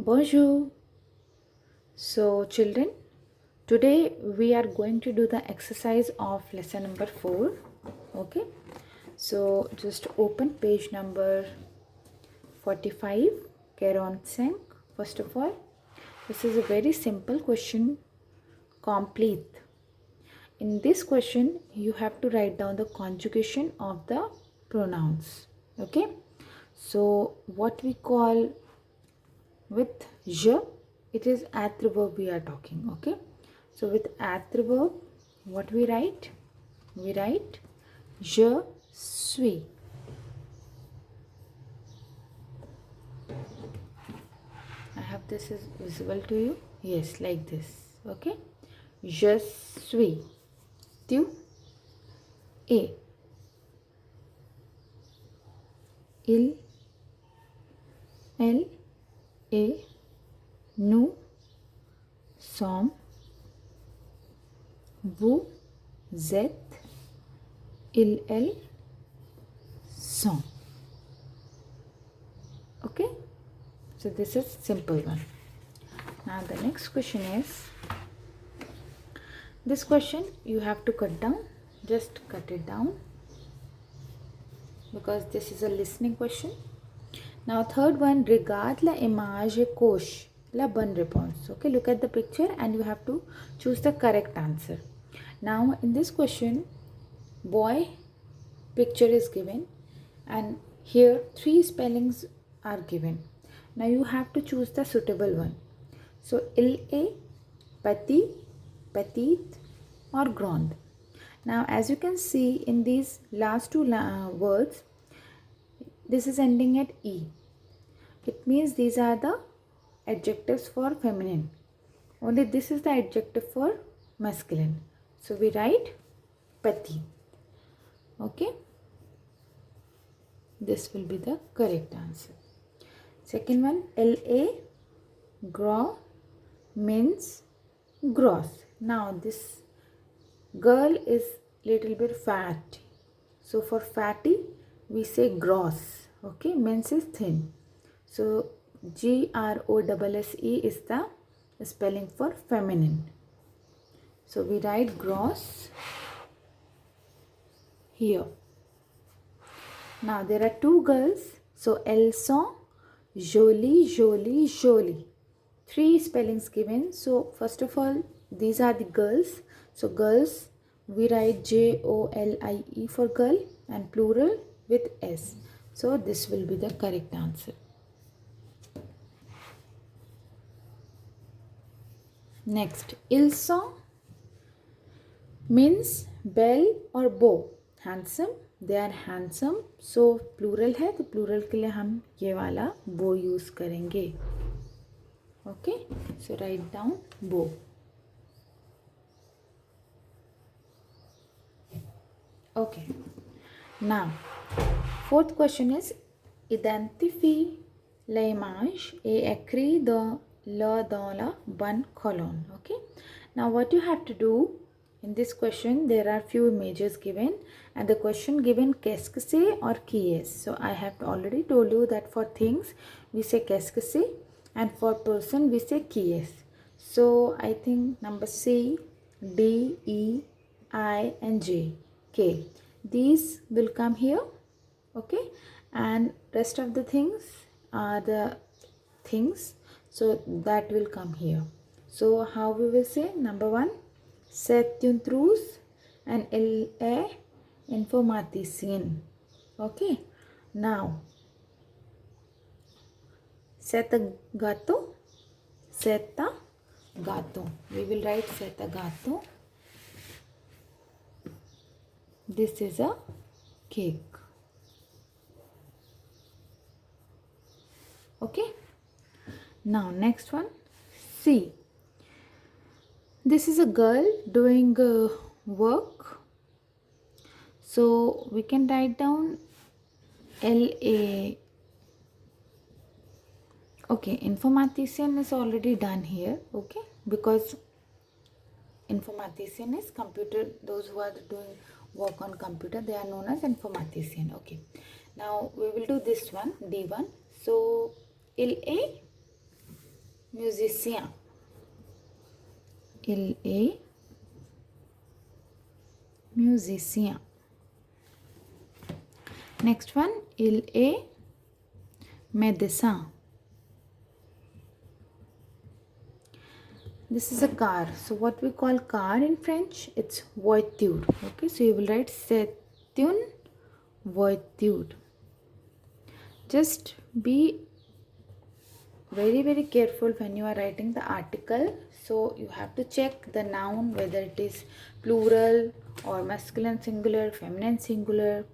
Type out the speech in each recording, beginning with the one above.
Bonjour. So, children, today we are going to do the exercise of lesson number 4. Okay, so just open page number 45, Keron Singh. First of all, this is a very simple question. Complete. In this question, you have to write down the conjugation of the pronouns. Okay, so what we call with je, it is adverb we are talking. Okay, so with adverb, what we write je suis. I hope this is visible to you. Yes, like this. Okay, je suis. Tu es. Il, elle et nous sommes, vous êtes, il, elle sont. Okay, so this is simple one. Now the next question is, this question you have to cut down. Just cut it down because this is a listening question. Now third one, regarde la image et coche la bonne réponse. Okay, look at the picture and you have to choose the correct answer. Now in this question, boy picture is given and here 3 spellings are given. Now you have to choose the suitable one. So il est, petit, petite or grande. Now as you can see in these last two words, this is ending at E. It means these are the adjectives for feminine. Only this is the adjective for masculine. So we write petit. Okay. This will be the correct answer. Second one, LA, gros, means gross. Now this girl is little bit fat. So for fatty, we say gross. Okay, means is thin. So grosse is the spelling for feminine. So we write gross here. Now there are 2 girls. So elles sont jolie, jolie, jolie. 3 spellings given. So first of all, these are the girls. So girls, we write Jolie for girl and plural with S. So this will be the correct answer. Next, ils sont means belle or beau. Handsome, they are handsome. So plural है तो plural के लिए हम ये वाला beau use करेंगे. Okay, so write down beau. Okay, now fourth question is identifie l'image et écris dans la bonne colonne. Okay, now what you have to do in this question, there are few images given and the question given qu'est-ce que c'est or qui est. So I have already told you that for things we say qu'est-ce que c'est and for person we say qui est. So I think number C, D, E, I and J, K, these will come here. Okay, and rest of the things are the things, so that will come here. So how we will say? Number 1, c'est une trousse and elle est informaticienne. Okay, now c'est un gâteau, c'est un gâteau. We will write c'est un gâteau. This is a cake. Okay, now next one, C. This is a girl doing work. So we can write down LA. Okay, informatician is already done here. Okay, because informatician is computer, those who are doing work on computer, they are known as informatician. Okay, now we will do this one, D1. So il est musicien. Il est musicien. Next one, il est médecin. This is a car. So what we call car in French, it's voiture. Okay, so you will write c'est une voiture. Just be very careful when you are writing the article. So you have to check the noun, whether it is plural or masculine singular, feminine singular.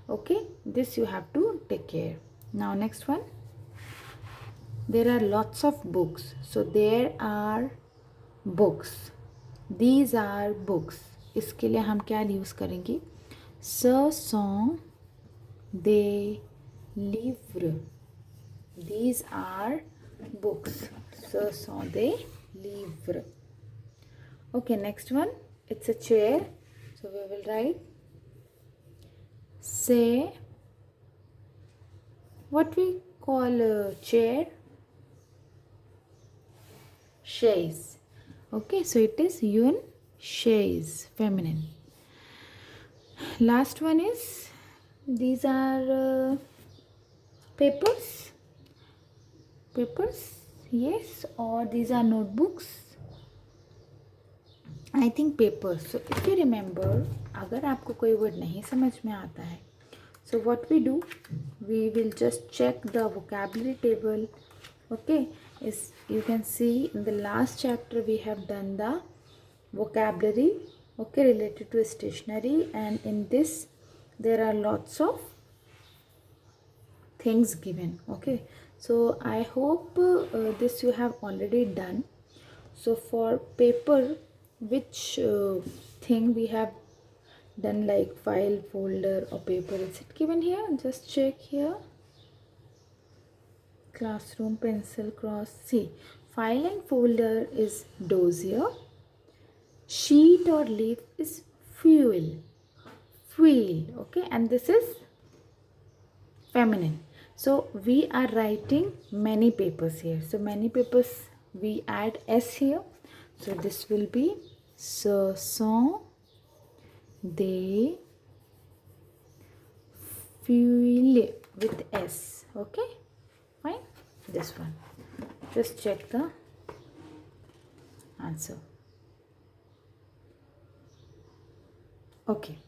Okay, this you have to take care. Now next one, there are lots of books. So there are books. These are books. इसके लिए हम क्या use करेंगे? Ce sont des livres. These are books. Ce sont des livres. Okay, next one. It's a chair. So we will write c'est what we call a chair. Chaise. Okay, so it is une chaise, feminine. Last one is, these are papers. Papers, yes, or these are notebooks. I think papers. So if you remember, अगर आपको कोई word नहीं समझ में आता है, so what we do, we will just check the vocabulary table. Okay, is you can see in the last chapter we have done the vocabulary, okay, related to stationery, and in this there are lots of things given. Okay, so I hope this you have already done. So for paper, which thing we have done, like file, folder or paper, is it given here? Just check here. Classroom, pencil, cross. See, file and folder is dossier. Sheet or leaf is fuel. Fuel, okay, and this is feminine. So we are writing many papers here. So many papers, we add s here. So this will be ce sont des feuilles with s. Okay, fine. This one, just check the answer. Okay,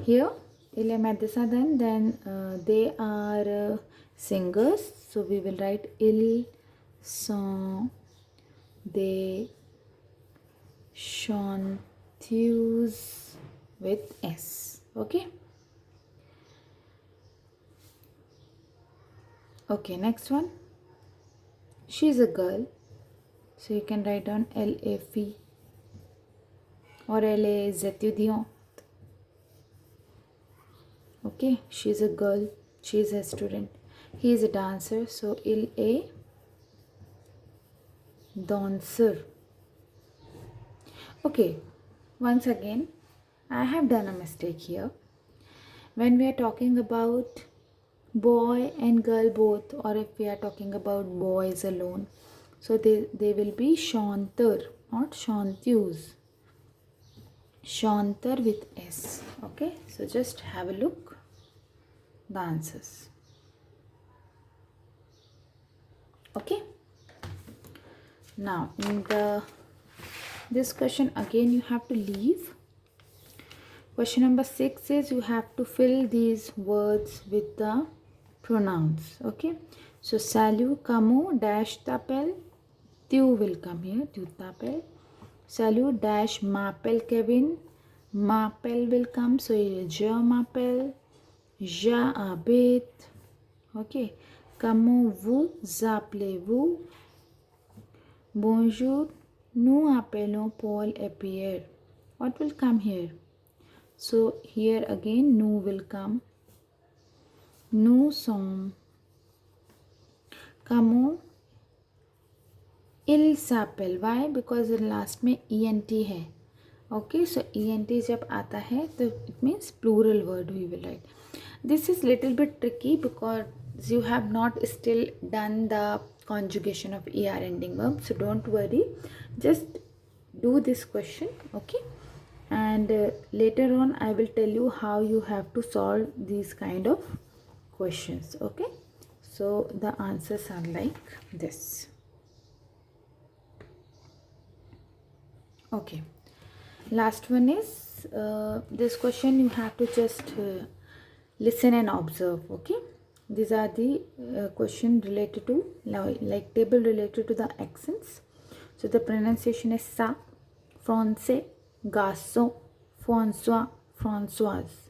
here il est médecin, then they are singers, so we will write ils sont des chanteuses with s. Okay, okay, next one, she is a girl, so you can write down elle est fille or elle est étudiante. Okay, she is a girl, she is a student. He is a dancer, so il est danseur. Okay, once again, I have done a mistake here. When we are talking about boy and girl both, or if we are talking about boys alone, so they will be chanteur, not chanteuse. Chanteur with s. Okay, so just have a look the answers. Okay, now in this question again you have to leave. Question number 6 is you have to fill these words with the pronouns. Okay, so salut, comment, dash t'appelles, tu will come here, tu t'appelles. Salut dash m'appelle Kevin, m'appelle will come, so je m'appelle, j'habite. Okay, comment vous appelez-vous? Bonjour, nous appelons Paul et Pierre. What will come here? So here again nous will come. Nous sommes. Comment il s'appelle? Why? Because last में ent है. Okay, so ent जब आता है तो it means plural word we will write. This is little bit tricky you have not still done the conjugation of er ending verb, so don't worry, just do this question, okay? And later on I will tell you how you have to solve these kind of questions, okay? So the answers are like this. Okay, last one is this question you have to just listen and observe, okay? These are the question related to like table related to the accents. So the pronunciation is sa, français, garçon, François, Françoise.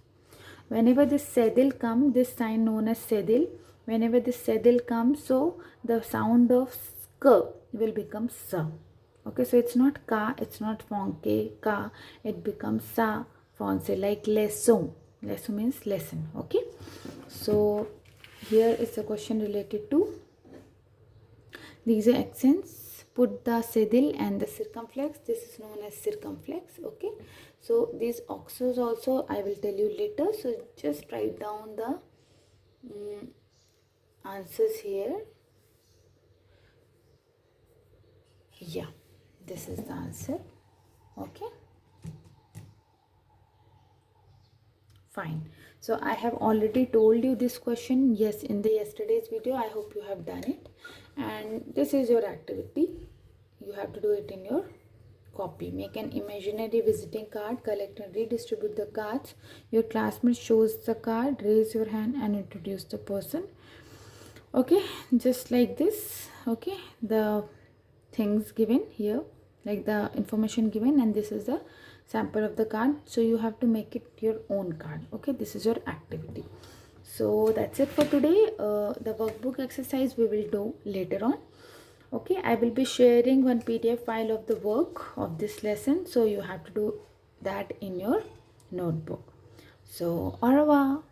Whenever this sedil comes, this sign known as sedil, whenever this sedil comes, so the sound of sk will become sa. Okay, so it's not ka, it's not fonke, ka, it becomes sa, fonse, like leçon. Leçon means lesson, okay? So here is a question related to these are accents. Put the sedil and the circumflex. This is known as circumflex, okay? So these oxos also I will tell you later. So just write down the answers here. Yeah, this is the answer, okay? Fine. So I have already told you this question, yes, in the yesterday's video. I hope you have done it, and this is your activity. You have to do it in your copy. Make an imaginary visiting card, collect and redistribute the cards. Your classmate shows the card, raise your hand and introduce the person, okay? Just like this, okay? The things given here, like the information given, and this is the sample of the card. So you have to make it your own card, okay? This is your activity. So that's it for today. The workbook exercise we will do later on, okay? I will be sharing one PDF file of the work of this lesson, so you have to do that in your notebook. So au revoir.